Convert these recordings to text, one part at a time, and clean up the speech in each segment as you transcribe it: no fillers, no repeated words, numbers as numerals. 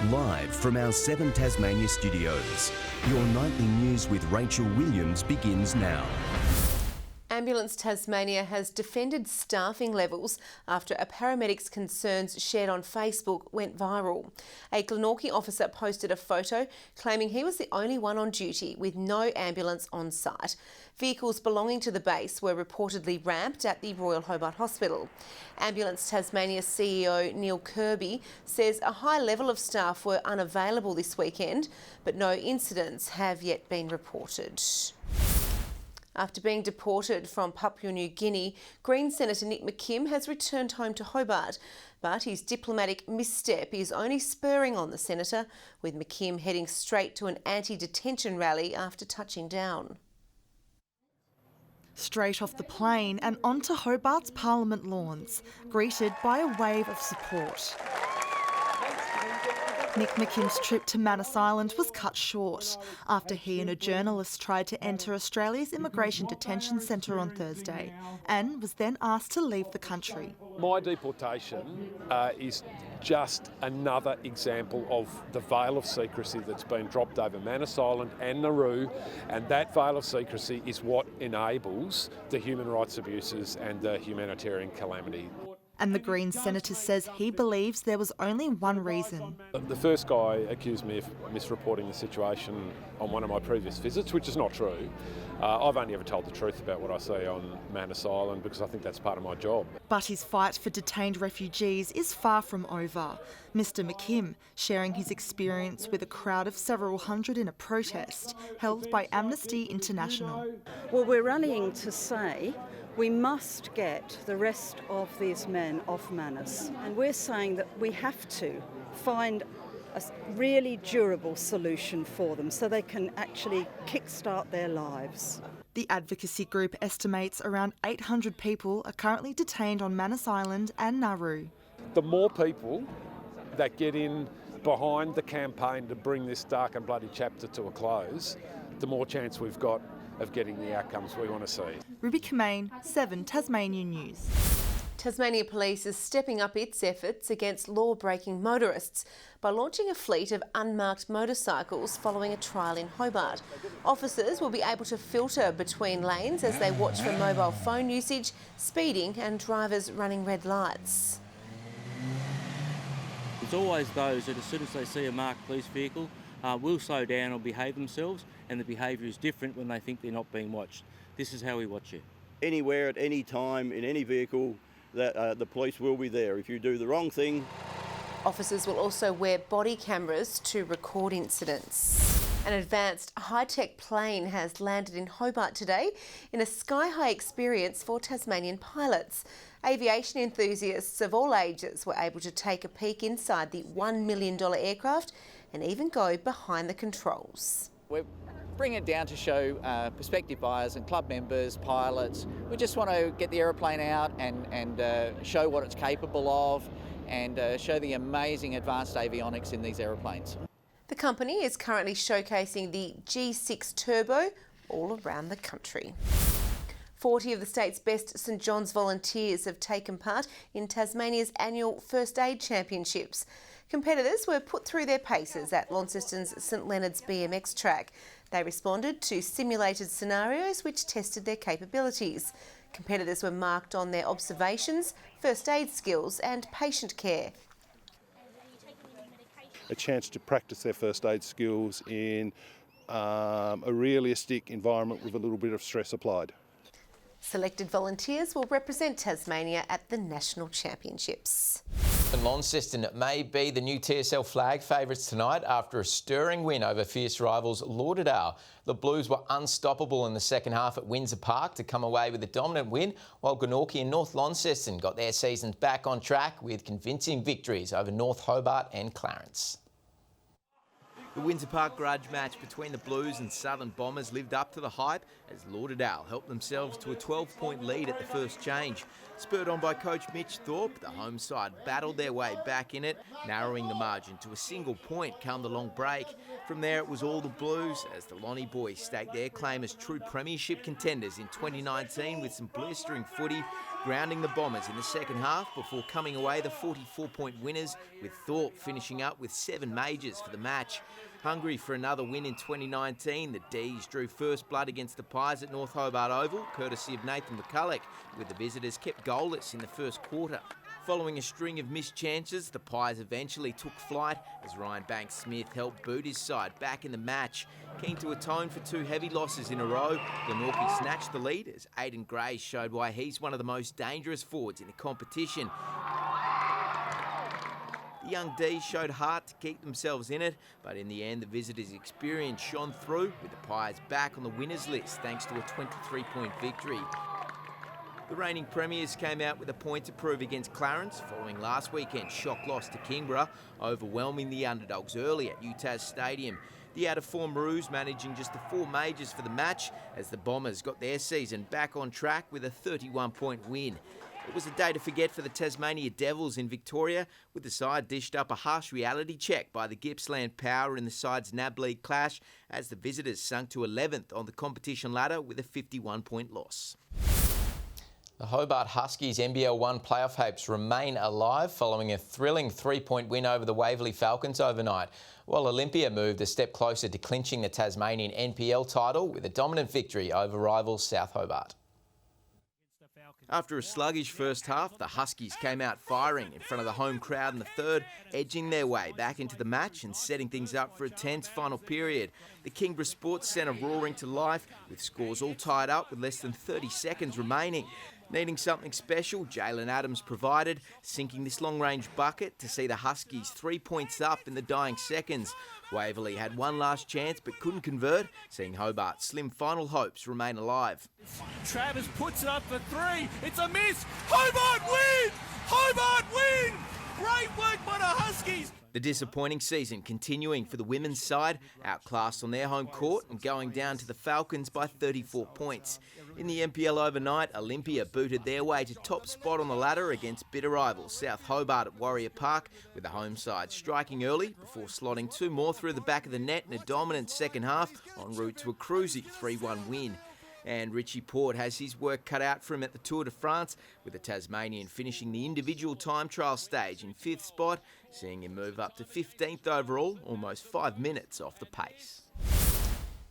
Live from our 7 Tasmania studios, your nightly news with Rachel Williams begins now. Ambulance Tasmania has defended staffing levels after a paramedic's concerns shared on Facebook went viral. A Glenorchy officer posted a photo claiming he was the only one on duty with no ambulance on site. Vehicles belonging to the base were reportedly ramped at the Royal Hobart Hospital. Ambulance Tasmania CEO Neil Kirby says a high level of staff were unavailable this weekend, but no incidents have yet been reported. After being deported from Papua New Guinea, Green Senator Nick McKim has returned home to Hobart. But his diplomatic misstep is only spurring on the senator, with McKim heading straight to an anti-detention rally after touching down. Straight off the plane and onto Hobart's Parliament lawns, greeted by a wave of support. Nick McKim's trip to Manus Island was cut short after he and a journalist tried to enter Australia's Immigration Detention Centre on Thursday and was then asked to leave the country. My deportation is just another example of the veil of secrecy that's been dropped over Manus Island and Nauru, and that veil of secrecy is what enables the human rights abuses and the humanitarian calamity. And the Greens senator says he believes there was only one reason. The first guy accused me of misreporting the situation on one of my previous visits, which is not true. I've only ever told the truth about what I see on Manus Island because I think that's part of my job. But his fight for detained refugees is far from over. Mr McKim sharing his experience with a crowd of several hundred in a protest held by Amnesty International. Well, we're rallying to say we must get the rest of these men off Manus. And we're saying that we have to find a really durable solution for them so they can actually kickstart their lives. The advocacy group estimates around 800 people are currently detained on Manus Island and Nauru. The more people that get in behind the campaign to bring this dark and bloody chapter to a close, the more chance we've got of getting the outcomes we want to see. Ruby Kamain, 7 Tasmania News. Tasmania Police is stepping up its efforts against law-breaking motorists by launching a fleet of unmarked motorcycles following a trial in Hobart. Officers will be able to filter between lanes as they watch for mobile phone usage, speeding and drivers running red lights. It's always those that as soon as they see a marked police vehicle will slow down or behave themselves, and the behaviour is different when they think they're not being watched. This is how we watch you. Anywhere, at any time, in any vehicle, that the police will be there. If you do the wrong thing. Officers will also wear body cameras to record incidents. An advanced high-tech plane has landed in Hobart today in a sky-high experience for Tasmanian pilots. Aviation enthusiasts of all ages were able to take a peek inside the $1 million aircraft and even go behind the controls. We're bringing it down to show prospective buyers and club members, pilots. We just want to get the aeroplane out and show what it's capable of and show the amazing advanced avionics in these aeroplanes. The company is currently showcasing the G6 Turbo all around the country. 40 of the state's best St John's volunteers have taken part in Tasmania's annual First Aid Championships. Competitors were put through their paces at Launceston's St Leonard's BMX track. They responded to simulated scenarios which tested their capabilities. Competitors were marked on their observations, first aid skills and patient care. A chance to practice their first aid skills in a realistic environment with a little bit of stress applied. Selected volunteers will represent Tasmania at the National Championships. And Launceston may be the new TSL flag favourites tonight after a stirring win over fierce rivals Lauderdale. The Blues were unstoppable in the second half at Windsor Park to come away with a dominant win, while Glenorchy and North Launceston got their seasons back on track with convincing victories over North Hobart and Clarence. The Windsor Park grudge match between the Blues and Southern Bombers lived up to the hype as Lauderdale helped themselves to a 12-point lead at the first change. Spurred on by coach Mitch Thorpe, the home side battled their way back in it, narrowing the margin to a single point come the long break. From there it was all the Blues as the Lonnie boys staked their claim as true premiership contenders in 2019 with some blistering footy grounding the Bombers in the second half before coming away the 44-point winners, with Thorpe finishing up with 7 majors for the match. Hungry for another win in 2019, the D's drew first blood against the Pies at North Hobart Oval, courtesy of Nathan McCulloch, with the visitors kept goalless in the first quarter. Following a string of missed chances, the Pies eventually took flight as Ryan Banks-Smith helped boot his side back in the match. Keen to atone for 2 heavy losses in a row, Glenorchy snatched the lead as Aidan Gray showed why he's one of the most dangerous forwards in the competition. The young D's showed heart to keep themselves in it, but in the end the visitors' experience shone through, with the Pies back on the winners list thanks to a 23-point victory. The reigning premiers came out with a point to prove against Clarence following last weekend's shock loss to Kingborough, overwhelming the underdogs early at UTAS Stadium. The out-of-form Roos managing just the 4 majors for the match as the Bombers got their season back on track with a 31-point win. It was a day to forget for the Tasmania Devils in Victoria, with the side dished up a harsh reality check by the Gippsland Power in the side's NAB League clash as the visitors sunk to 11th on the competition ladder with a 51-point loss. The Hobart Huskies NBL 1 playoff hopes remain alive following a thrilling 3-point win over the Waverley Falcons overnight, while Olympia moved a step closer to clinching the Tasmanian NPL title with a dominant victory over rivals South Hobart. After a sluggish first half, the Huskies came out firing in front of the home crowd in the third, edging their way back into the match and setting things up for a tense final period. The Kingborough Sports Centre roaring to life, with scores all tied up with less than 30 seconds remaining. Needing something special, Jalen Adams provided, sinking this long-range bucket to see the Huskies 3 points up in the dying seconds. Waverley had one last chance but couldn't convert, seeing Hobart's slim final hopes remain alive. Travers puts it up for 3. It's a miss. Hobart win! Hobart win! Great work by the Huskies! The disappointing season continuing for the women's side, outclassed on their home court and going down to the Falcons by 34 points. In the NPL overnight, Olympia booted their way to top spot on the ladder against bitter rivals South Hobart at Warrior Park, with the home side striking early before slotting 2 more through the back of the net in a dominant second half en route to a cruisy 3-1 win. And Richie Port has his work cut out for him at the Tour de France, with the Tasmanian finishing the individual time trial stage in 5th spot, seeing him move up to 15th overall, almost 5 minutes off the pace.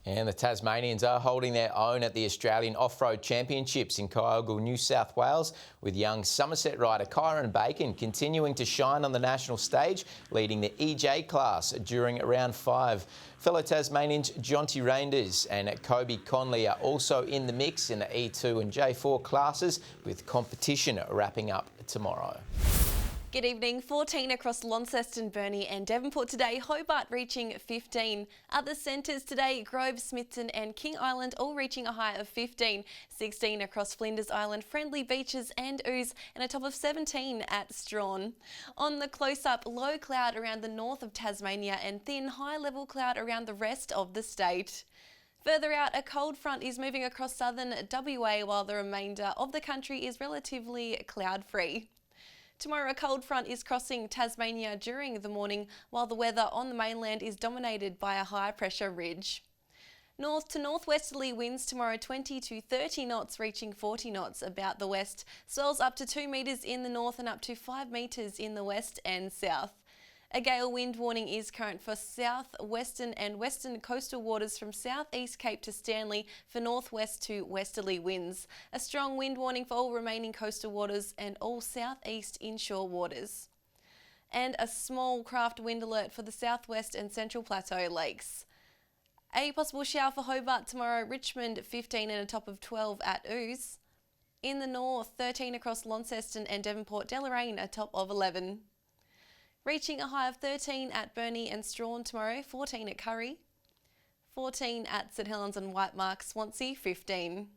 And the Tasmanians are holding their own at the Australian Off-Road Championships in Kyogle, New South Wales, with young Somerset rider Kyron Bacon continuing to shine on the national stage, leading the EJ class during round 5. Fellow Tasmanians Jonty Reinders and Kobe Conley are also in the mix in the E2 and J4 classes, with competition wrapping up tomorrow. Good evening. 14 across Launceston, Burnie and Devonport today, Hobart reaching 15. Other centres today, Grove, Smithton and King Island all reaching a high of 15. 16 across Flinders Island, Friendly Beaches and Ouse, and a top of 17 at Strawn. On the close-up, low cloud around the north of Tasmania and thin high-level cloud around the rest of the state. Further out, a cold front is moving across southern WA while the remainder of the country is relatively cloud-free. Tomorrow, a cold front is crossing Tasmania during the morning, while the weather on the mainland is dominated by a high pressure ridge. North to northwesterly winds tomorrow 20 to 30 knots, reaching 40 knots about the west. Swells up to 2 metres in the north and up to 5 metres in the west and south. A gale wind warning is current for south-western and western coastal waters from southeast Cape to Stanley for northwest to westerly winds. A strong wind warning for all remaining coastal waters and all southeast inshore waters. And a small craft wind alert for the southwest and central plateau lakes. A possible shower for Hobart tomorrow, Richmond 15 and a top of 12 at Ouse. In the north, 13 across Launceston and Devonport, Deloraine a top of 11. Reaching a high of 13 at Burnie and Strawn tomorrow, 14 at Curry, 14 at St Helens and Whitemark, Swansea 15.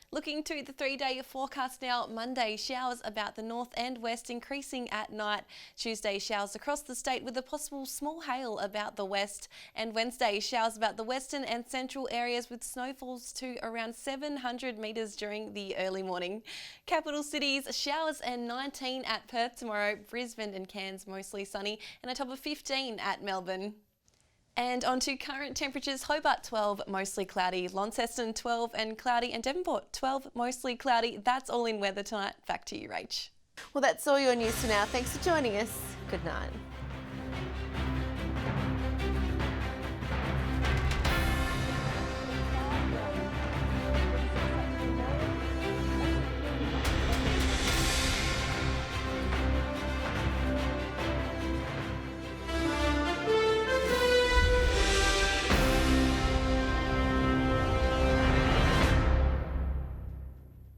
Looking to the 3-day forecast now, Monday showers about the north and west increasing at night. Tuesday showers across the state with a possible small hail about the west. And Wednesday showers about the western and central areas with snowfalls to around 700 metres during the early morning. Capital cities showers and 19 at Perth tomorrow. Brisbane and Cairns mostly sunny and a top of 15 at Melbourne. And on to current temperatures, Hobart 12, mostly cloudy, Launceston 12 and cloudy, and Devonport 12, mostly cloudy. That's all in weather tonight. Back to you, Rach. Well, that's all your news for now. Thanks for joining us. Good night.